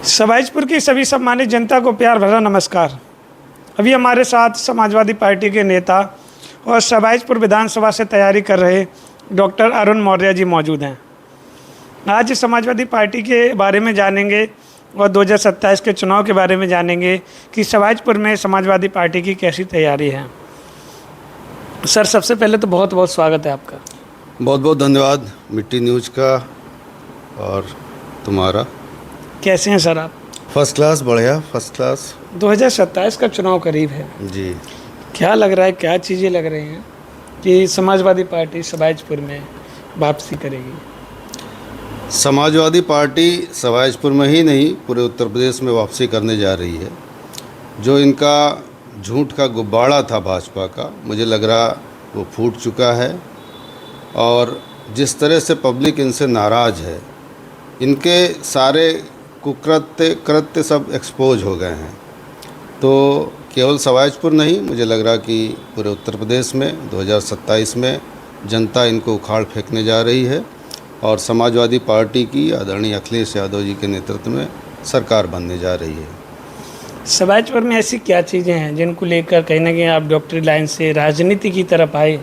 सबाइजपुर की सभी सम्मानित जनता को प्यार भरा नमस्कार। अभी हमारे साथ समाजवादी पार्टी के नेता और सबाइजपुर विधानसभा से तैयारी कर रहे डॉक्टर अरुण मौर्य जी मौजूद हैं। आज समाजवादी पार्टी के बारे में जानेंगे और 2027 के चुनाव के बारे में जानेंगे कि सबाइजपुर में समाजवादी पार्टी की कैसी तैयारी है। सर, सबसे पहले तो बहुत बहुत स्वागत है आपका। बहुत बहुत धन्यवाद मिट्टी न्यूज़ का और तुम्हारा। कैसे हैं सर आप? फर्स्ट क्लास, बढ़िया, फर्स्ट क्लास। 2027 का चुनाव करीब है जी। क्या लग रहा है, क्या चीज़ें लग रही हैं कि समाजवादी पार्टी सबाइजपुर में वापसी करेगी? समाजवादी पार्टी सबाइजपुर में ही नहीं, पूरे उत्तर प्रदेश में वापसी करने जा रही है। जो इनका झूठ का गुब्बारा था भाजपा का, मुझे लग रहा वो फूट चुका है। और जिस तरह से पब्लिक इनसे नाराज़ है, इनके सारे कृत्य सब एक्सपोज हो गए हैं। तो केवल सबाइजपुर नहीं, मुझे लग रहा कि पूरे उत्तर प्रदेश में 2027 में जनता इनको उखाड़ फेंकने जा रही है और समाजवादी पार्टी की आदरणीय अखिलेश यादव जी के नेतृत्व में सरकार बनने जा रही है। सबाइजपुर में ऐसी क्या चीज़ें हैं जिनको लेकर कहीं ना कहीं आप डॉक्टरी लाइन से राजनीति की तरफ आए?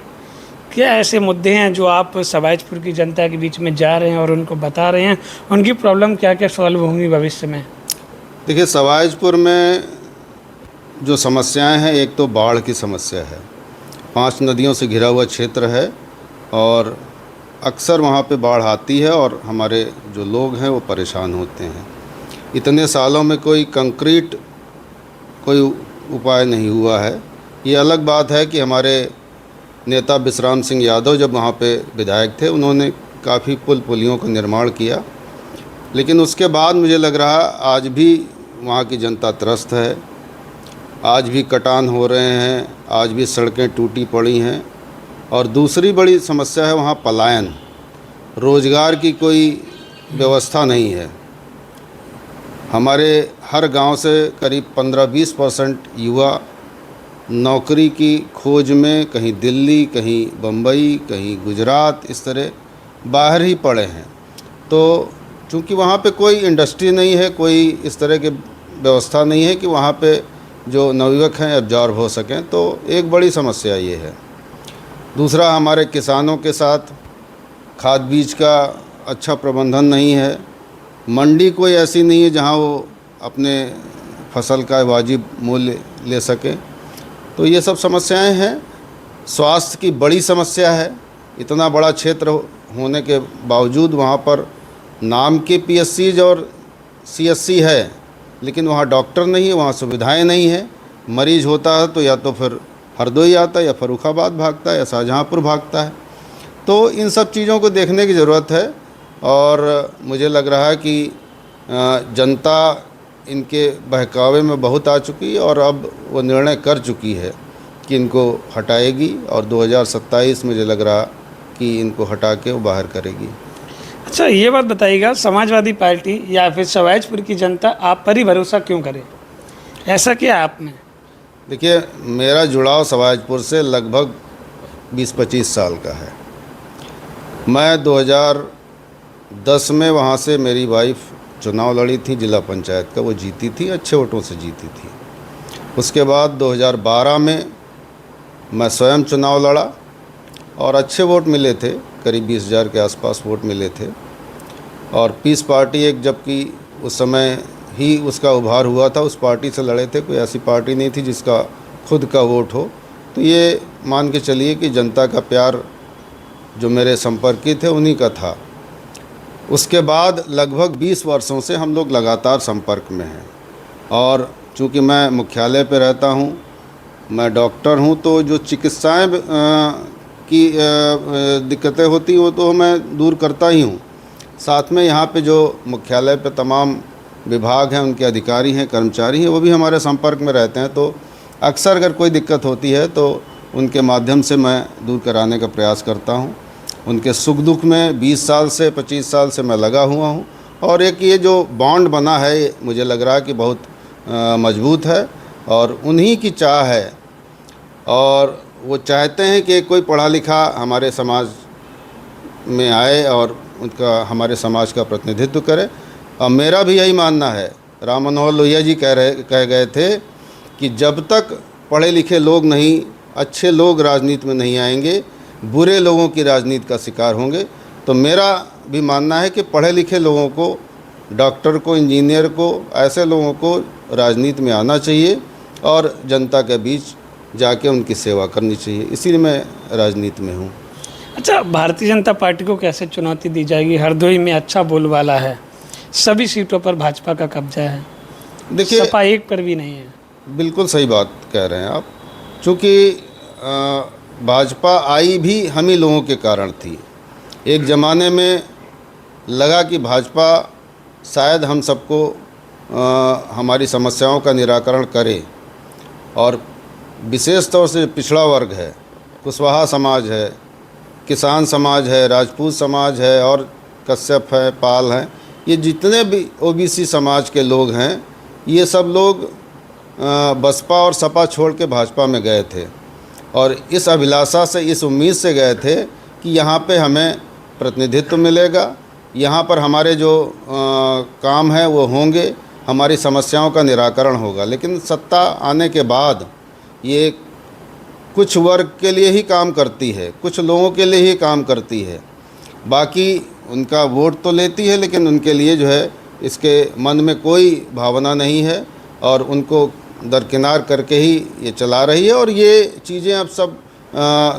क्या ऐसे मुद्दे हैं जो आप सबाइजपुर की जनता के बीच में जा रहे हैं और उनको बता रहे हैं, उनकी प्रॉब्लम क्या क्या सॉल्व होंगी भविष्य में? देखिए, सबाइजपुर में जो समस्याएं हैं, एक तो बाढ़ की समस्या है। 5 नदियों से घिरा हुआ क्षेत्र है और अक्सर वहाँ पे बाढ़ आती है और हमारे जो लोग हैं वो परेशान होते हैं। इतने सालों में कोई कंक्रीट कोई उपाय नहीं हुआ है। ये अलग बात है कि हमारे नेता विश्राम सिंह यादव जब वहाँ पे विधायक थे, उन्होंने काफ़ी पुलियों का निर्माण किया, लेकिन उसके बाद मुझे लग रहा आज भी वहाँ की जनता त्रस्त है। आज भी कटान हो रहे हैं, आज भी सड़कें टूटी पड़ी हैं। और दूसरी बड़ी समस्या है वहाँ पलायन, रोज़गार की कोई व्यवस्था नहीं है। हमारे हर गांव से करीब 15-20% युवा नौकरी की खोज में कहीं दिल्ली, कहीं बम्बई, कहीं गुजरात, इस तरह बाहर ही पड़े हैं। तो चूँकि वहाँ पे कोई इंडस्ट्री नहीं है, कोई इस तरह की व्यवस्था नहीं है कि वहाँ पे जो नवयुवक हैं एब्जॉर्ब हो सकें, तो एक बड़ी समस्या ये है। दूसरा, हमारे किसानों के साथ खाद बीज का अच्छा प्रबंधन नहीं है। मंडी कोई ऐसी नहीं है जहाँ वो अपने फसल का वाजिब मूल्य ले सकें। तो ये सब समस्याएं हैं। स्वास्थ्य की बड़ी समस्या है। इतना बड़ा क्षेत्र होने के बावजूद वहाँ पर नाम के पीएचसीज और सीएचसी है, लेकिन वहाँ डॉक्टर नहीं है, वहाँ सुविधाएं नहीं है। मरीज़ होता है तो या तो फिर हरदोई आता है, या फर्रुखाबाद भागता है, या शाहजहाँपुर भागता है। तो इन सब चीज़ों को देखने की ज़रूरत है और मुझे लग रहा है कि जनता इनके बहकावे में बहुत आ चुकी है और अब वो निर्णय कर चुकी है कि इनको हटाएगी और 2027 मुझे लग रहा कि इनको हटा के वो बाहर करेगी। अच्छा, ये बात बताइएगा, समाजवादी पार्टी या फिर सबाइजपुर की जनता आप पर ही भरोसा क्यों करे? ऐसा क्या है आप में? देखिए, मेरा जुड़ाव सबाइजपुर से लगभग 20-25 साल का है। मैं 2010 में वहाँ से मेरी वाइफ चुनाव लड़ी थी जिला पंचायत का, वो जीती थी, अच्छे वोटों से जीती थी। उसके बाद 2012 में मैं स्वयं चुनाव लड़ा और अच्छे वोट मिले थे, करीब 20,000 के आसपास वोट मिले थे। और पीस पार्टी एक, जबकि उस समय ही उसका उभार हुआ था, उस पार्टी से लड़े थे। कोई ऐसी पार्टी नहीं थी जिसका खुद का वोट हो। तो ये मान के चलिए कि जनता का प्यार जो मेरे संपर्की थे उन्हीं का था। उसके बाद लगभग 20 वर्षों से हम लोग लगातार संपर्क में हैं और चूँकि मैं मुख्यालय पे रहता हूँ, मैं डॉक्टर हूँ, तो जो चिकित्साएं की दिक्कतें होती वो तो मैं दूर करता ही हूँ। साथ में यहाँ पे जो मुख्यालय पे तमाम विभाग हैं, उनके अधिकारी हैं, कर्मचारी हैं, वो भी हमारे संपर्क में रहते हैं। तो अक्सर अगर कोई दिक्कत होती है तो उनके माध्यम से मैं दूर कराने का प्रयास करता हूँ। उनके सुख दुख में 20 साल से 25 साल से मैं लगा हुआ हूँ और एक ये जो बॉन्ड बना है, मुझे लग रहा है कि बहुत मजबूत है और उन्हीं की चाह है और वो चाहते हैं कि कोई पढ़ा लिखा हमारे समाज में आए और उनका हमारे समाज का प्रतिनिधित्व करे। और मेरा भी यही मानना है राम मनोहर लोहिया जी कह गए थे कि जब तक पढ़े लिखे लोग नहीं, अच्छे लोग राजनीति में नहीं आएंगे, बुरे लोगों की राजनीति का शिकार होंगे। तो मेरा भी मानना है कि पढ़े लिखे लोगों को, डॉक्टर को, इंजीनियर को, ऐसे लोगों को राजनीति में आना चाहिए और जनता के बीच जाके उनकी सेवा करनी चाहिए। इसीलिए मैं राजनीति में हूँ। अच्छा, भारतीय जनता पार्टी को कैसे चुनौती दी जाएगी? हरदोई में अच्छा बोलबाला है, सभी सीटों पर भाजपा का कब्जा है, देखिए, सपा एक पर भी नहीं है। बिल्कुल सही बात कह रहे हैं आप। चूँकि भाजपा आई भी हम ही लोगों के कारण थी। एक ज़माने में लगा कि भाजपा शायद हम सबको हमारी समस्याओं का निराकरण करे, और विशेष तौर से पिछड़ा वर्ग है, कुशवाहा समाज है, किसान समाज है, राजपूत समाज है, और कश्यप है, पाल हैं, ये जितने भी ओबीसी समाज के लोग हैं, ये सब लोग बसपा और सपा छोड़ के भाजपा में गए थे, और इस अभिलाषा से, इस उम्मीद से गए थे कि यहाँ पे हमें प्रतिनिधित्व मिलेगा, यहाँ पर हमारे जो काम है वो होंगे, हमारी समस्याओं का निराकरण होगा। लेकिन सत्ता आने के बाद ये कुछ वर्ग के लिए ही काम करती है, कुछ लोगों के लिए ही काम करती है, बाकी उनका वोट तो लेती है, लेकिन उनके लिए जो है इसके मन में कोई भावना नहीं है, और उनको दरकिनार करके ही ये चला रही है। और ये चीज़ें अब सब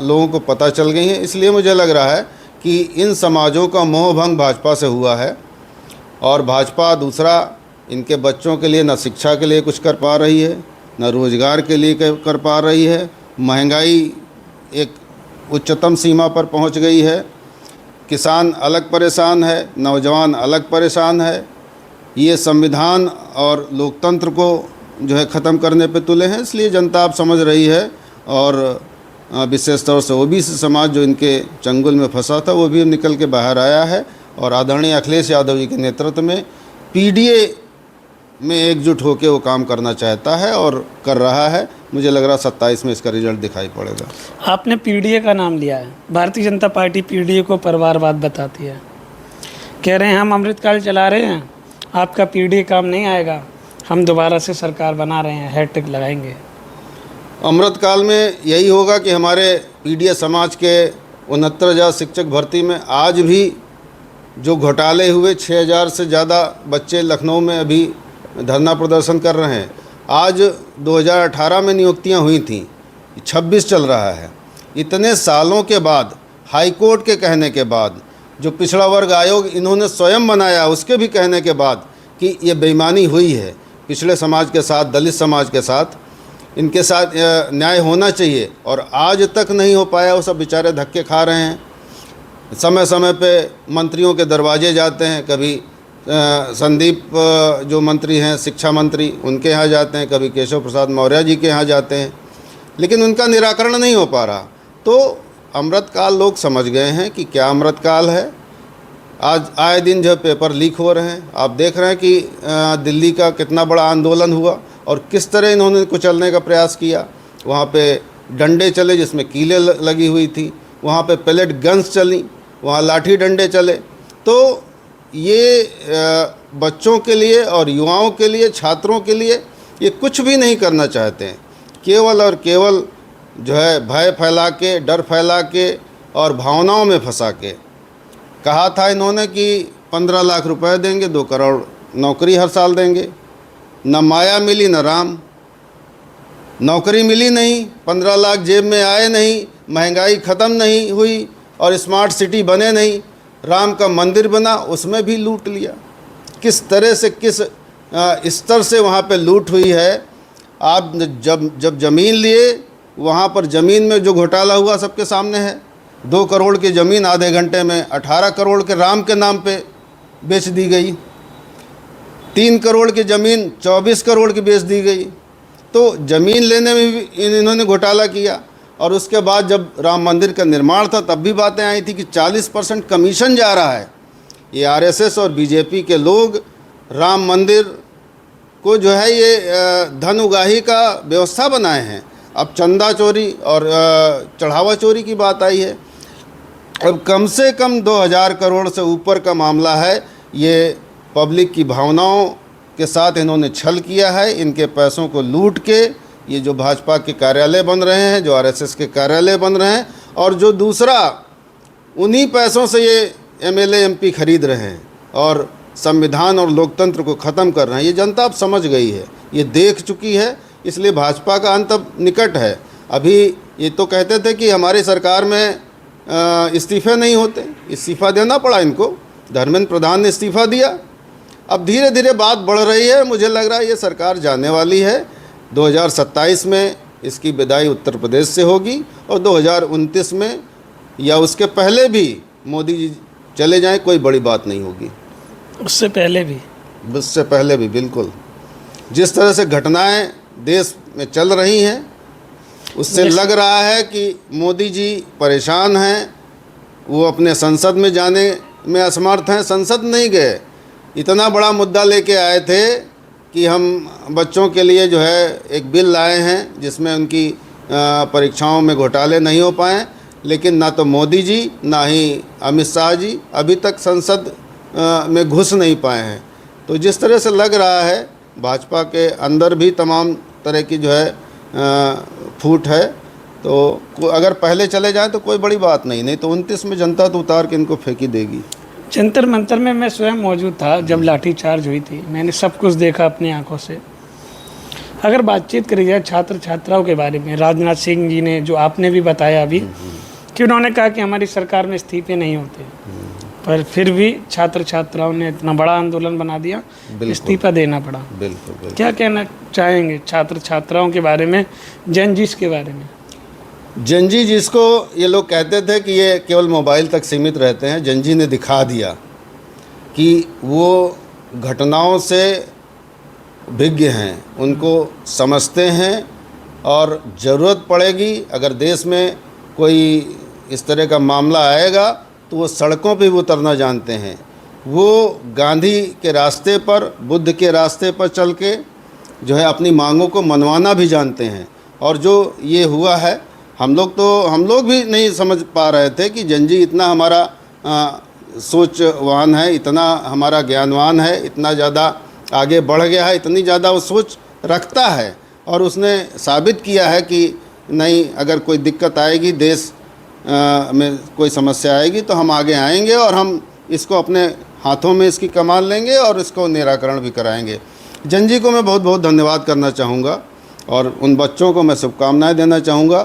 लोगों को पता चल गई हैं। इसलिए मुझे लग रहा है कि इन समाजों का मोह भंग भाजपा से हुआ है, और भाजपा दूसरा इनके बच्चों के लिए न शिक्षा के लिए कुछ कर पा रही है, न रोज़गार के लिए कर पा रही है। महंगाई एक उच्चतम सीमा पर पहुंच गई है, किसान अलग परेशान है, नौजवान अलग परेशान है। ये संविधान और लोकतंत्र को जो है ख़त्म करने पे तुले हैं। इसलिए जनता अब समझ रही है, और विशेष तौर से ओबीसी समाज जो इनके चंगुल में फंसा था वो भी निकल के बाहर आया है, और आदरणीय अखिलेश यादव जी के नेतृत्व में पीडीए में एकजुट होकर वो काम करना चाहता है और कर रहा है। मुझे लग रहा 27 में इसका रिजल्ट दिखाई पड़ेगा। आपने पीडीए का नाम लिया है। भारतीय जनता पार्टी पीडीए को परिवारवाद बताती है, कह रहे हैं हम अमृतकाल चला रहे हैं, आपका पीडीए काम नहीं आएगा, हम दोबारा से सरकार बना रहे हैं, हैट्रिक लगाएंगे। अमृतकाल में यही होगा कि हमारे पीडीए समाज के 69,000 शिक्षक भर्ती में आज भी जो घोटाले हुए, 6,000 से ज़्यादा बच्चे लखनऊ में अभी धरना प्रदर्शन कर रहे हैं। आज 2018 में नियुक्तियां हुई थीं, 26 चल रहा है। इतने सालों के बाद, हाई कोर्ट के कहने के बाद, जो पिछड़ा वर्ग आयोग इन्होंने स्वयं बनाया उसके भी कहने के बाद कि ये बेईमानी हुई है पिछड़े समाज के साथ, दलित समाज के साथ, इनके साथ न्याय होना चाहिए, और आज तक नहीं हो पाया। वो सब बेचारे धक्के खा रहे हैं। समय समय पे मंत्रियों के दरवाजे जाते हैं, कभी संदीप जो मंत्री हैं, शिक्षा मंत्री, उनके यहाँ जाते हैं, कभी केशव प्रसाद मौर्य जी के यहाँ जाते हैं, लेकिन उनका निराकरण नहीं हो पा रहा। तो अमृतकाल लोग समझ गए हैं कि क्या अमृतकाल है। आज आए दिन जो पेपर लीक हो रहे हैं, आप देख रहे हैं कि दिल्ली का कितना बड़ा आंदोलन हुआ और किस तरह इन्होंने कुचलने का प्रयास किया। वहाँ पे डंडे चले जिसमें कीलें लगी हुई थी, वहाँ पे पेलेट गन्स चली, वहाँ लाठी डंडे चले। तो ये बच्चों के लिए और युवाओं के लिए, छात्रों के लिए ये कुछ भी नहीं करना चाहते हैं। केवल और केवल जो है भय फैला के, डर फैला के और भावनाओं में फंसा के। कहा था इन्होंने कि 15 लाख रुपए देंगे, 2 करोड़ नौकरी हर साल देंगे। न माया मिली न राम, नौकरी मिली नहीं, 15 लाख जेब में आए नहीं, महंगाई ख़त्म नहीं हुई और स्मार्ट सिटी बने नहीं। राम का मंदिर बना, उसमें भी लूट लिया। किस तरह से, किस स्तर से वहाँ पे लूट हुई है। आप जब ज़मीन लिए, वहाँ पर ज़मीन में जो घोटाला हुआ सबके सामने है। 2 करोड़ की ज़मीन आधे घंटे में 18 करोड़ के राम के नाम पे बेच दी गई। 3 करोड़ की ज़मीन 24 करोड़ की बेच दी गई। तो ज़मीन लेने में भी इन्होंने घोटाला किया। और उसके बाद जब राम मंदिर का निर्माण था तब भी बातें आई थी कि 40% कमीशन जा रहा है। ये आरएसएस और बीजेपी के लोग राम मंदिर को जो है ये धन उगाही का व्यवस्था बनाए हैं। अब चंदा चोरी और चढ़ावा चोरी की बात आई है। अब कम से कम 2000 करोड़ से ऊपर का मामला है। ये पब्लिक की भावनाओं के साथ इन्होंने छल किया है। इनके पैसों को लूट के ये जो भाजपा के कार्यालय बन रहे हैं, जो आरएसएस के कार्यालय बन रहे हैं, और जो दूसरा उन्हीं पैसों से ये एमएलए एमपी खरीद रहे हैं और संविधान और लोकतंत्र को ख़त्म कर रहे हैं। ये जनता अब समझ गई है, ये देख चुकी है, इसलिए भाजपा का अंत अब निकट है। अभी ये तो कहते थे कि हमारी सरकार में इस्तीफे नहीं होते, इस्तीफ़ा देना पड़ा इनको, धर्मेंद्र प्रधान ने इस्तीफ़ा दिया। अब धीरे धीरे बात बढ़ रही है, मुझे लग रहा है ये सरकार जाने वाली है। 2027 में इसकी विदाई उत्तर प्रदेश से होगी और 2029 में या उसके पहले भी मोदी जी चले जाएं, कोई बड़ी बात नहीं होगी। उससे पहले भी बिल्कुल। जिस तरह से घटनाएं देश में चल रही हैं, उससे लग रहा है कि मोदी जी परेशान हैं, वो अपने संसद में जाने में असमर्थ हैं। संसद नहीं गए, इतना बड़ा मुद्दा लेके आए थे कि हम बच्चों के लिए जो है एक बिल लाए हैं जिसमें उनकी परीक्षाओं में घोटाले नहीं हो पाए, लेकिन ना तो मोदी जी ना ही अमित शाह जी अभी तक संसद में घुस नहीं पाए हैं। तो जिस तरह से लग रहा है भाजपा के अंदर भी तमाम तरह की जो है फूट है, तो अगर पहले चले जाएं तो कोई बड़ी बात नहीं तो 29 में जनता तो उतार के इनको फेंकी देगी। जंतर मंतर में मैं स्वयं मौजूद था जब लाठीचार्ज हुई थी, मैंने सब कुछ देखा अपनी आंखों से। अगर बातचीत करी जाए छात्र छात्राओं के बारे में, राजनाथ सिंह जी ने जो आपने भी बताया अभी कि उन्होंने कहा कि हमारी सरकार में इस्तीफे नहीं होते, पर फिर भी छात्र छात्राओं ने इतना बड़ा आंदोलन बना दिया, इस्तीफा देना पड़ा। बिल्कुल। क्या क्या कहना चाहेंगे छात्र छात्राओं के बारे में, जनजीस के बारे में? जनजी जिसको ये लोग कहते थे कि ये केवल मोबाइल तक सीमित रहते हैं, जनजी ने दिखा दिया कि वो घटनाओं से विज्ञ हैं, उनको समझते हैं, और ज़रूरत पड़ेगी अगर देश में कोई इस तरह का मामला आएगा तो वो सड़कों पे भी उतरना जानते हैं। वो गांधी के रास्ते पर, बुद्ध के रास्ते पर चल के जो है अपनी मांगों को मनवाना भी जानते हैं। और जो ये हुआ है, हम लोग भी नहीं समझ पा रहे थे कि जनजी इतना हमारा सोचवान है, इतना हमारा ज्ञानवान है, इतना ज़्यादा आगे बढ़ गया है, इतनी ज़्यादा वो सोच रखता है। और उसने साबित किया है कि नहीं, अगर कोई दिक्कत आएगी, देश में कोई समस्या आएगी तो हम आगे आएंगे और हम इसको अपने हाथों में इसकी कमान लेंगे और इसको निराकरण भी कराएंगे। जनजी को मैं बहुत बहुत धन्यवाद करना चाहूँगा और उन बच्चों को मैं शुभकामनाएं देना चाहूँगा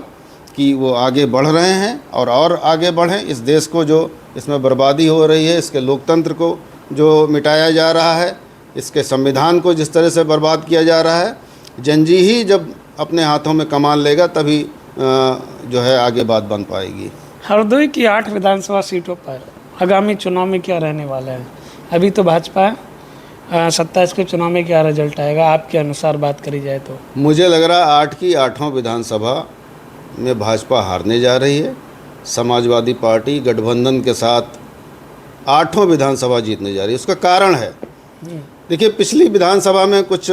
कि वो आगे बढ़ रहे हैं और आगे बढ़ें। इस देश को जो इसमें बर्बादी हो रही है, इसके लोकतंत्र को जो मिटाया जा रहा है, इसके संविधान को जिस तरह से बर्बाद किया जा रहा है, जनजी ही जब अपने हाथों में कमान लेगा तभी जो है आगे बात बन पाएगी। हरदोई की 8 विधानसभा सीटों पर आगामी चुनाव में क्या रहने वाला है? अभी तो भाजपा 27 के चुनाव में क्या रिजल्ट आएगा आपके अनुसार बात करी जाए तो? मुझे लग रहा है 8 की 8 विधानसभा में भाजपा हारने जा रही है। समाजवादी पार्टी गठबंधन के साथ 8 विधानसभा जीतने जा रही है। उसका कारण है, देखिए पिछली विधानसभा में कुछ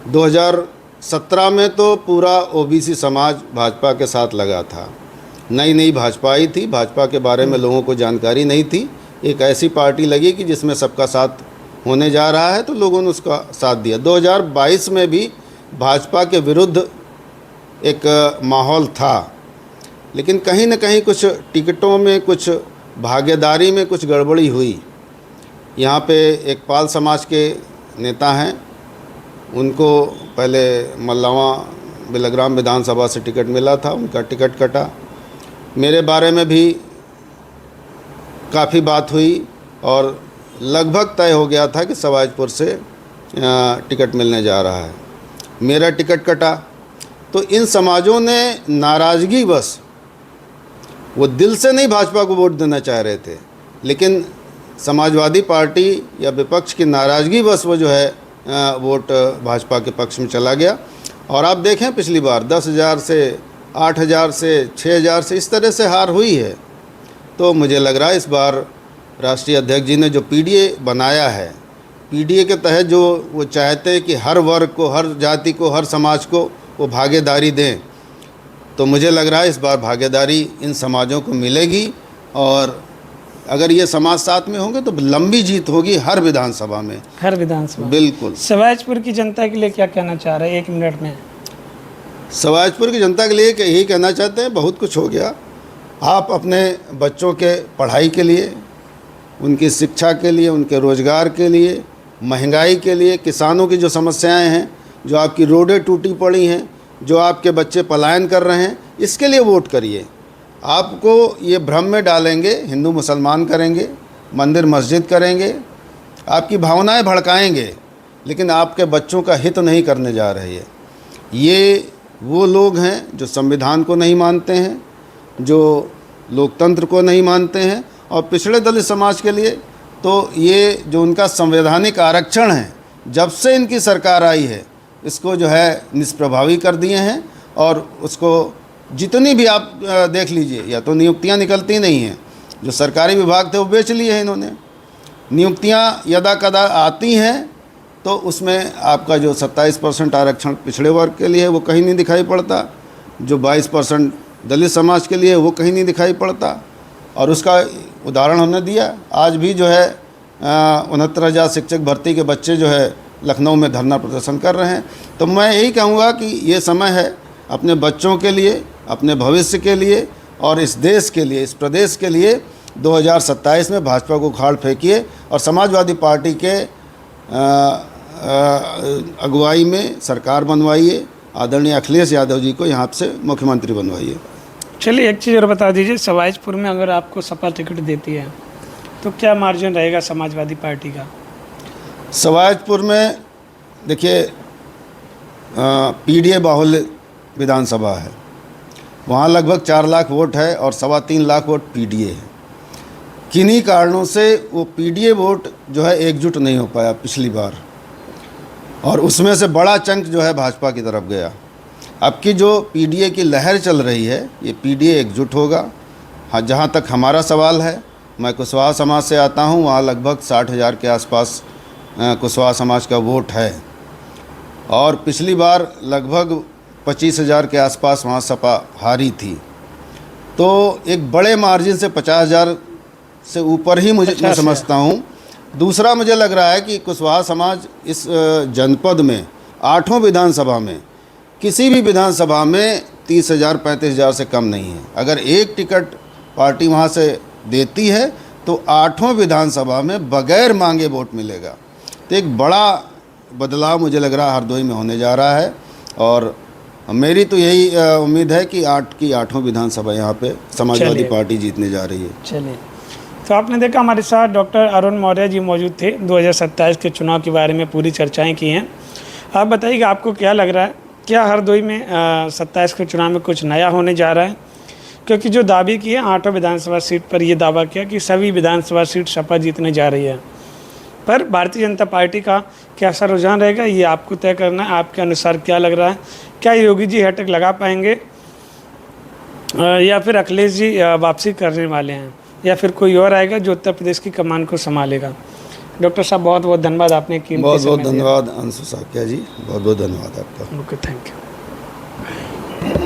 2017 में तो पूरा ओबीसी समाज भाजपा के साथ लगा था। नई भाजपा आई थी, भाजपा के बारे में लोगों को जानकारी नहीं थी। एक ऐसी पार्टी लगी कि जिसमें सबका साथ होने जा रहा है, तो लोगों ने उसका साथ दिया। 2022 में भी भाजपा के विरुद्ध एक माहौल था, लेकिन कहीं न कहीं कुछ टिकटों में, कुछ भागीदारी में कुछ गड़बड़ी हुई। यहाँ पे एक पाल समाज के नेता हैं, उनको पहले मल्लावा बिलग्राम विधानसभा से टिकट मिला था, उनका टिकट कटा। मेरे बारे में भी काफ़ी बात हुई और लगभग तय हो गया था कि सवाजपुर से टिकट मिलने जा रहा है, मेरा टिकट कटा। तो इन समाजों ने नाराज़गी बस, वो दिल से नहीं भाजपा को वोट देना चाह रहे थे, लेकिन समाजवादी पार्टी या विपक्ष की नाराज़गी बस वो जो है वोट भाजपा के पक्ष में चला गया। और आप देखें पिछली बार 10,000 से 8,000 से 6,000 से इस तरह से हार हुई है। तो मुझे लग रहा है इस बार राष्ट्रीय अध्यक्ष जी ने जो पीडीए बनाया है, पीडीए के तहत जो वो चाहते हैं कि हर वर्ग को, हर जाति को, हर समाज को वो भागीदारी दें, तो मुझे लग रहा है इस बार भागीदारी इन समाजों को मिलेगी और अगर ये समाज साथ में होंगे तो लंबी जीत होगी हर विधानसभा में। हर विधानसभा। बिल्कुल। सवाईजपुर की जनता के लिए क्या कहना चाह रहे हैं 1 मिनट में? सवाईजपुर की जनता के लिए यही कहना चाहते हैं, बहुत कुछ हो गया। आप अपने बच्चों के पढ़ाई के लिए, उनकी शिक्षा के लिए, उनके रोज़गार के लिए, महंगाई के लिए, किसानों की जो समस्याएं हैं, जो आपकी रोडें टूटी पड़ी हैं, जो आपके बच्चे पलायन कर रहे हैं, इसके लिए वोट करिए। आपको ये भ्रम में डालेंगे, हिंदू मुसलमान करेंगे, मंदिर मस्जिद करेंगे, आपकी भावनाएं भड़काएंगे, लेकिन आपके बच्चों का हित नहीं करने जा रही है। ये वो लोग हैं जो संविधान को नहीं मानते हैं, जो लोकतंत्र को नहीं मानते हैं। और पिछड़े दलित समाज के लिए तो ये जो उनका संवैधानिक आरक्षण है, जब से इनकी सरकार आई है, इसको जो है निष्प्रभावी कर दिए हैं। और उसको जितनी भी आप देख लीजिए, या तो नियुक्तियां निकलती नहीं हैं, जो सरकारी विभाग थे वो बेच लिए हैं इन्होंने। नियुक्तियां यदा कदा आती हैं तो उसमें आपका जो 27% आरक्षण पिछड़े वर्ग के लिए है वो कहीं नहीं दिखाई पड़ता, जो 22% दलित समाज के लिए है वो कहीं नहीं दिखाई पड़ता। और उसका उदाहरण हमने दिया। आज भी जो है 69,000 शिक्षक भर्ती के बच्चे जो है लखनऊ में धरना प्रदर्शन कर रहे हैं। तो मैं यही कहूँगा कि ये समय है अपने बच्चों के लिए, अपने भविष्य के लिए और इस देश के लिए, इस प्रदेश के लिए 2027 में भाजपा को उखाड़ फेंकिए और समाजवादी पार्टी के अगुवाई में सरकार बनवाइए। आदरणीय अखिलेश यादव जी को यहाँ से मुख्यमंत्री बनवाइए। चलिए एक चीज़ और बता दीजिए, सवाईजपुर में अगर आपको सपा टिकट देती है तो क्या मार्जिन रहेगा समाजवादी पार्टी का? सवाईजपुर में देखिए पीडीए बाहुल्य विधानसभा है, वहाँ लगभग 4 लाख वोट है और 3.25 लाख वोट पीडीए है। किन्हीं कारणों से वो पीडीए वोट जो है एकजुट नहीं हो पाया पिछली बार, और उसमें से बड़ा चंक जो है भाजपा की तरफ गया। अब की जो पीडीए की लहर चल रही है, ये पीडीए एकजुट होगा। हाँ, जहाँ तक हमारा सवाल है, मैं कुशवाहा समाज से आता हूँ, वहाँ लगभग 60,000 के आसपास कुशवाहा समाज का वोट है, और पिछली बार लगभग 25,000 के आसपास वहाँ सपा हारी थी। तो एक बड़े मार्जिन से 50,000 से ऊपर ही मैं समझता हूँ। दूसरा, मुझे लग रहा है कि कुशवाहा समाज इस जनपद में 8 विधानसभा में, किसी भी विधानसभा में 30,000 35,000 से कम नहीं है। अगर एक टिकट पार्टी वहाँ से देती है तो 8 विधानसभा में बगैर मांगे वोट मिलेगा। तो एक बड़ा बदलाव मुझे लग रहा है हरदोई में होने जा रहा है, और मेरी तो यही उम्मीद है कि 8 की 8 विधानसभा यहाँ पे समाजवादी पार्टी जीतने जा रही है। चलिए, तो आपने देखा हमारे साथ डॉक्टर अरुण मौर्य जी मौजूद थे। 2027 के चुनाव के बारे में पूरी चर्चाएं की हैं। आप बताइएगा आपको क्या लग रहा है, क्या हरदोई में 27 के चुनाव में कुछ नया होने जा रहा है? क्योंकि जो दावे किए 8 विधानसभा सीट पर ये दावा किया कि सभी विधानसभा सीट सपा जीतने जा रही है, पर भारतीय जनता पार्टी का कैसा रुझान रहेगा ये आपको तय करना है। आपके अनुसार क्या लग रहा है, क्या योगी जी हैट्रिक लगा पाएंगे या फिर अखिलेश जी वापसी करने वाले हैं, या फिर कोई और आएगा जो उत्तर प्रदेश की कमान को संभालेगा? डॉक्टर साहब बहुत बहुत धन्यवाद, आपने कीमती बहुत बहुत धन्यवाद अंशु साकिया जी, बहुत बहुत धन्यवाद आपका। Okay, thank you.